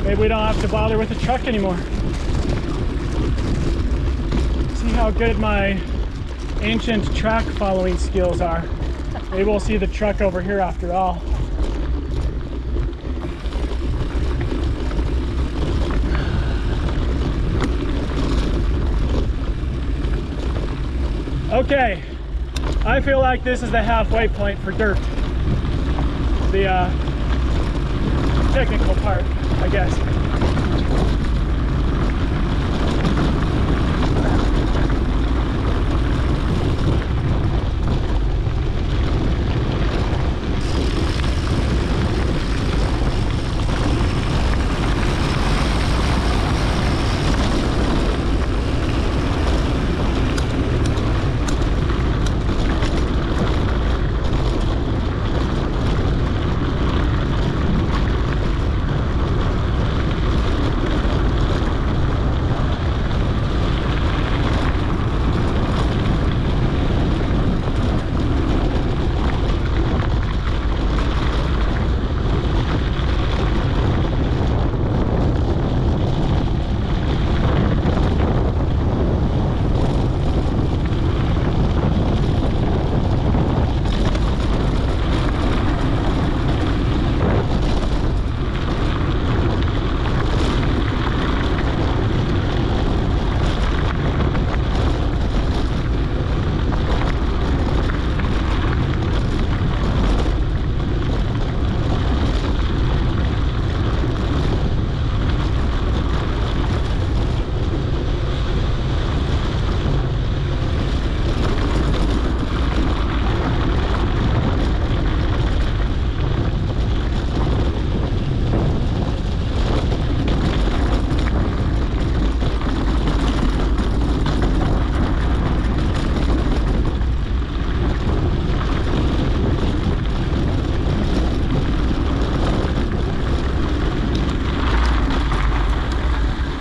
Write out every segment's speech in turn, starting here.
maybe we don't have to bother with the truck anymore. See how good my ancient track following skills are. Maybe we'll see the truck over here after all. Okay, I feel like this is the halfway point for dirt. The technical part, I guess.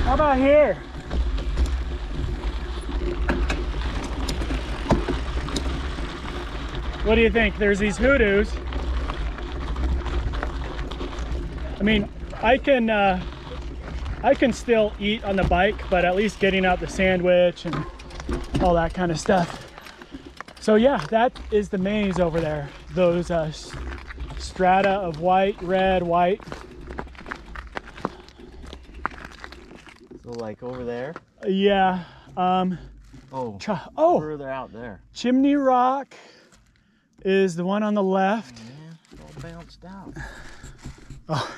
How about here? What do you think? There's these hoodoos. I mean, I can still eat on the bike, but at least getting out the sandwich and all that kind of stuff. So yeah, that is the maze over there. Those strata of white, red, white. So like over there? Yeah. Oh, further out there. Chimney Rock is the one on the left. Oh, man, it's all bounced out. Oh.